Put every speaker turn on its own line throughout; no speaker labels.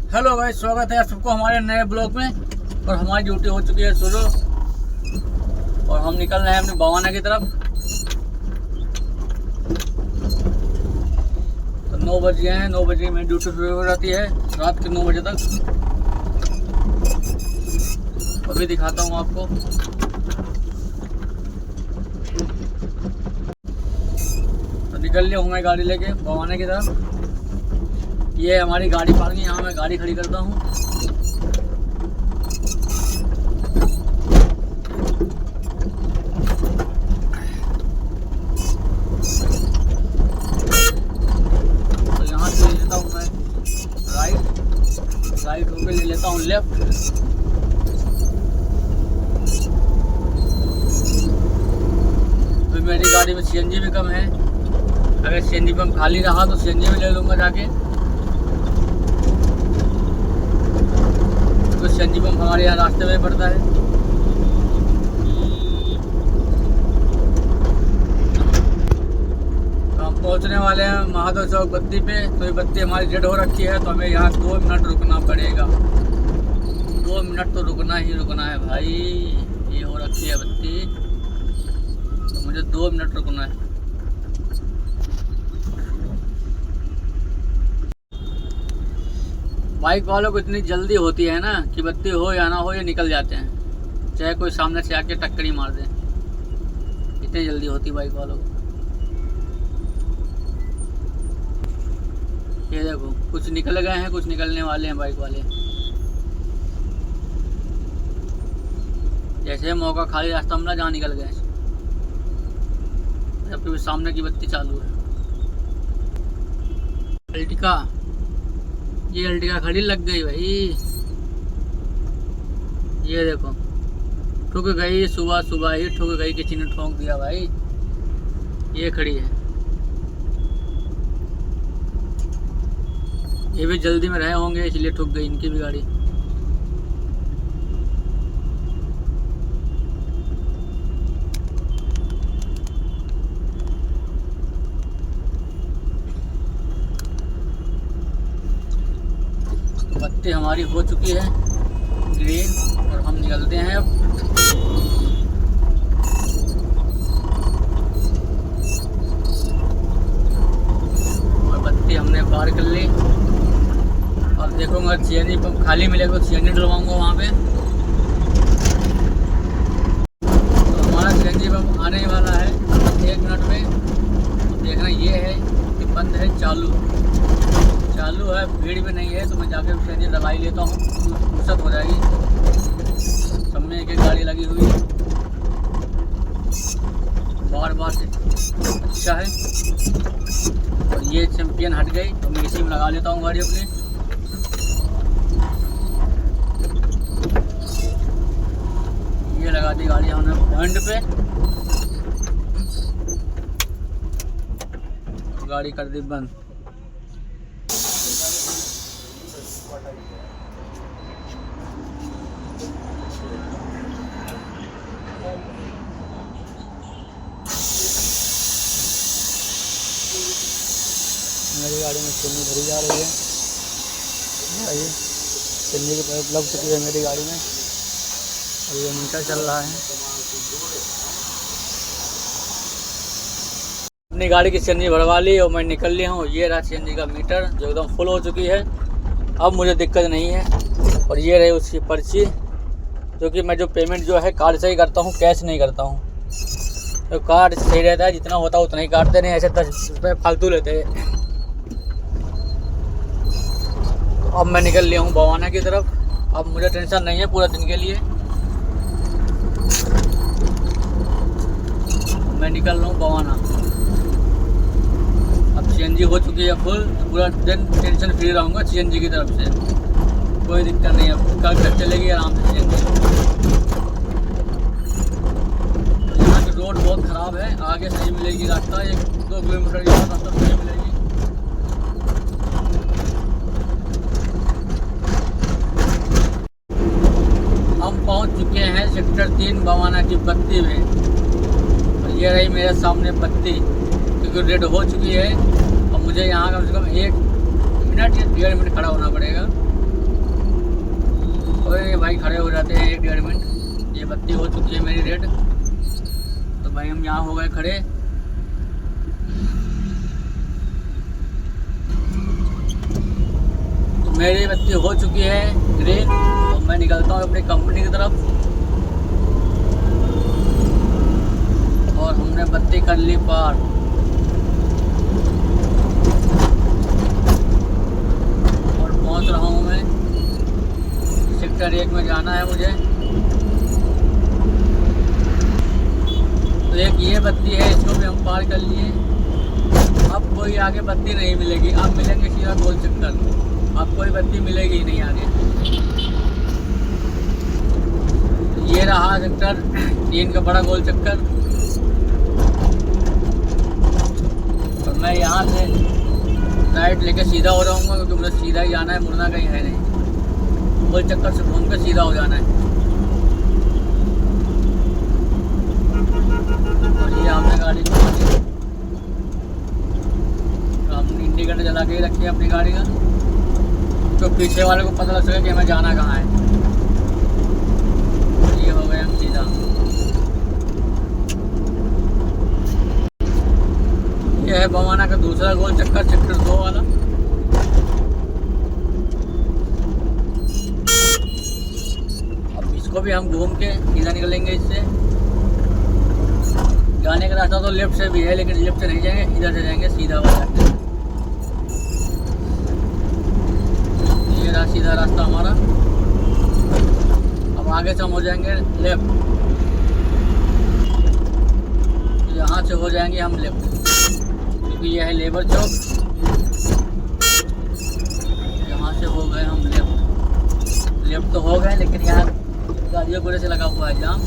Hello भाई, स्वागत है आप सबको हमारे नए ब्लॉग में। और हमारी ड्यूटी हो चुकी है शुरू और हम निकल रहे हैं अपने बवाना की तरफ। तो 9 बज गए हैं। 9 बजे मेरी ड्यूटी शुरू हो जाती है रात के 9 बजे तक। अभी दिखाता हूँ आपको। तो निकल लिया हूँ मैं गाड़ी लेके बवाना की तरफ। ये हमारी गाड़ी पार्किंग, यहाँ मैं गाड़ी खड़ी करता हूँ। तो यहाँ से ले लेता हूँ मैं राइट होके ले लेता हूँ लेफ्ट। तो मेरी गाड़ी में सीएनजी भी कम है। अगर सीएनजी पंप खाली रहा तो सीएनजी भी ले लूँगा जाके। तो सीएनजी पंप हमारे यहाँ रास्ते में पड़ता है। तो हम पहुँचने वाले हैं महादेव चौक बत्ती पे। तो ये बत्ती हमारी डेड हो रखी है, तो हमें यहाँ 2 मिनट रुकना पड़ेगा। 2 मिनट तो रुकना ही रुकना है भाई। ये हो रखी है बत्ती, तो मुझे 2 मिनट रुकना है। बाइक वालों को इतनी जल्दी होती है ना कि बत्ती हो या ना हो ये निकल जाते हैं, चाहे कोई सामने से आके टक्करी मार दे। इतनी जल्दी होती बाइक वालों को। ये देखो, कुछ निकल गए हैं, कुछ निकलने वाले हैं बाइक वाले। जैसे मौका खाली रास्ता मिला जहाँ निकल गए, जबकि सामने की बत्ती चालू है। अल्टिका, ये अल्टिका खड़ी लग गई भाई। ये देखो, ठुक गई, सुबह ही ठुक गई, किसी ने ठोक दिया भाई। ये खड़ी है, ये भी जल्दी में रहे होंगे इसलिए ठुक गई इनकी भी गाड़ी। बत्ती हमारी हो चुकी है ग्रीन और हम निकलते हैं अब। और बत्ती हमने पार कर ली। अब देखूंगा सीएनजी पंप खाली मिलेगा तो सीएनजी डलवाऊंगा वहाँ पे। तो हमारा सीएनजी पंप आने वाला है 1 मिनट में। तो देखना ये है कि बंद है, चालू है, भीड़ भी नहीं है। तो मैं जाके सीएनजी डला ही लेता हूँ, फुर्सत हो जाएगी। सब में एक गाड़ी लगी हुई है, बार से अच्छा है। और ये चैंपियन हट गई तो मैं इसी में लगा लेता हूँ गाड़ी अपनी। ये लगा दी गाड़ी हमने पॉइंट पे, गाड़ी कर दी बंद। मेरी गाड़ी में चीनी भरी जा रही है। चीनी की पाइप लग चुकी है मेरी गाड़ी में और ये मीटर चल रहा है। अपनी गाड़ी की सीएनजी भरवा ली और मैं निकल लिया हूँ। ये रहा सीएनजी का मीटर जो एकदम फुल हो चुकी है। अब मुझे दिक्कत नहीं है। और ये रही उसकी पर्ची, जो कि मैं जो पेमेंट जो है कार्ड से ही करता हूँ, कैश नहीं करता हूँ। तो कार्ड सही रहता है, जितना होता है उतना ही काटते नहीं, ऐसे 10 रुपये फालतू लेते हैं। तो अब मैं निकल लिया हूँ बवाना की तरफ। अब मुझे टेंशन नहीं है पूरा दिन के लिए। मैं निकल रहा हूँ बवाना। अब सीएनजी हो चुकी है फुल, तो पूरा दिन टेंशन फ्री रहूँगा सीएनजी की तरफ से। कोई दिक्कत नहीं है, कल चलेगी आराम से सीएनजी। यहाँ की रोड बहुत ख़राब है, आगे सही मिलेगी रास्ता। 1-2 किलोमीटर के बाद रास्ता सही मिलेगी। हम पहुँच चुके हैं सेक्टर 3 बवाना की बत्ती में। और ये रही मेरे सामने बत्ती, क्योंकि रेड हो चुकी है। और मुझे यहाँ कम से कम 1 मिनट या 1.5 मिनट खड़ा होना पड़ेगा। बत्ती हो चुकी है मेरी रेड। तो भाई हम यहाँ हो गए खड़े। तो मेरी बत्ती हो चुकी है ग्रीन। तो मैं निकलता हूँ अपनी कंपनी की तरफ। और हमने बत्ती कर ली पार। और पहुँच रहा हूँ मैं सेक्टर 1 में, जाना है मुझे। तो एक ये बत्ती है, इसको भी हम पार कर लिए। अब कोई आगे बत्ती नहीं मिलेगी, अब मिलेंगे सीधा गोल चक्कर। अब कोई बत्ती मिलेगी ही नहीं आगे। ये रहा सेक्टर 3 का बड़ा गोल चक्कर। तो मैं यहाँ से राइट लेके सीधा हो जाऊँगा, क्योंकि मुझे सीधा ही जाना है, मुड़ना कहीं है नहीं। गोल चक्कर से घूम के सीधा हो जाना है। और ये हमने गाड़ी को हमने इंडिकेटर जला के ही रखी है अपनी गाड़ी का, तो पीछे वाले को पता लग सके कि हमें जाना कहाँ है। ये हो गए हम सीधा। ये है बवाना का दूसरा गोल चक्कर, सेक्टर 2 वाला। अब इसको भी हम घूम के सीधा निकलेंगे इससे। जाने का रास्ता तो लेफ्ट से भी है, लेकिन लेफ्ट से नहीं जाएंगे, इधर से जाएंगे सीधा वाला। ये रहा सीधा रास्ता हमारा। अब आगे से हम हो जाएंगे लेफ्ट। यहाँ से हो जाएंगे हम लेफ्ट, क्योंकि ये है लेबर चौक। यहाँ से हो गए हम लेफ्ट। लेफ्ट तो हो गए, लेकिन यहाँ गाड़ियों घोड़े से लगा हुआ है जाम।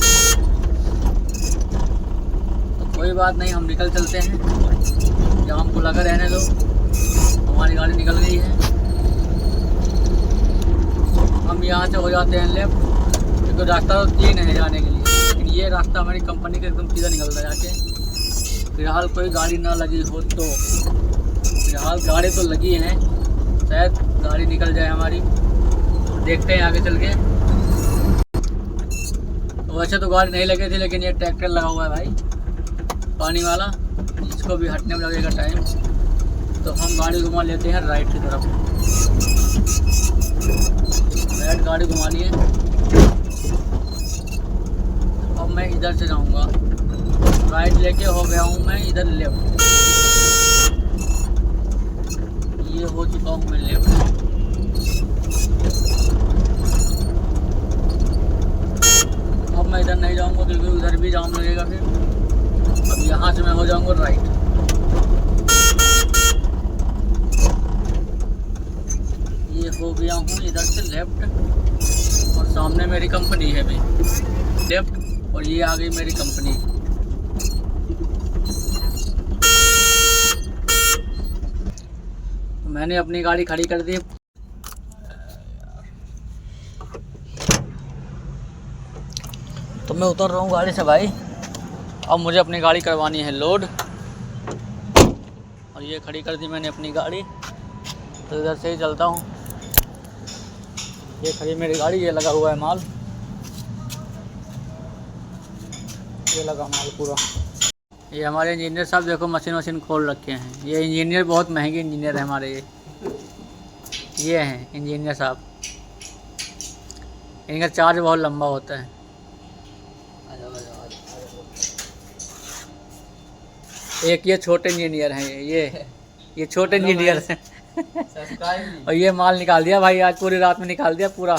कोई बात नहीं, हम निकल चलते हैं। जाम को लगा रहने दो, हमारी गाड़ी निकल गई है। हम यहाँ से हो जाते हैं लेफ्ट, क्योंकि रास्ता तो 3 है जाने के लिए, लेकिन ये रास्ता हमारी कंपनी के एकदम सीधा निकलता है जाके। फिलहाल कोई गाड़ी ना लगी हो तो। फिलहाल गाड़ी तो लगी है, शायद गाड़ी निकल जाए हमारी। देखते हैं आगे चल के। वैसे तो गाड़ी नहीं लगी थी, लेकिन ये ट्रैक्टर लगा हुआ है भाई, पानी वाला। इसको भी हटने में लगेगा टाइम। तो हम गाड़ी घुमा लेते हैं राइट की तरफ। राइट गाड़ी घुमा लिए। अब मैं इधर से जाऊंगा, राइट लेके हो गया हूँ मैं इधर लेफ्ट। ये हो चुका हूँ मैं लेफ्ट। अब मैं इधर नहीं जाऊंगा, क्योंकि उधर भी जाम लगेगा फिर। अब यहाँ से मैं हो जाऊंगा राइट। ये हो गया हूँ इधर से लेफ्ट, और सामने मेरी कंपनी है भी लेफ्ट, और ये आ गई मेरी कंपनी। मैंने अपनी गाड़ी खड़ी कर दी। तो मैं उतर रहा हूँ गाड़ी से भाई। अब मुझे अपनी गाड़ी करवानी है लोड। और ये खड़ी कर दी मैंने अपनी गाड़ी। तो इधर से ही चलता हूँ। ये खड़ी मेरी गाड़ी, ये लगा हुआ है माल। ये लगा माल पूरा। ये हमारे इंजीनियर साहब देखो मशीन खोल रखे हैं। ये इंजीनियर बहुत महंगे इंजीनियर है हमारे। ये हैं इंजीनियर साहब। इनका चार्ज बहुत लंबा होता है। एक ये छोटे इंजीनियर हैं, ये छोटे इंजीनियर हैं। और ये माल निकाल दिया भाई, आज पूरी रात में निकाल दिया पूरा।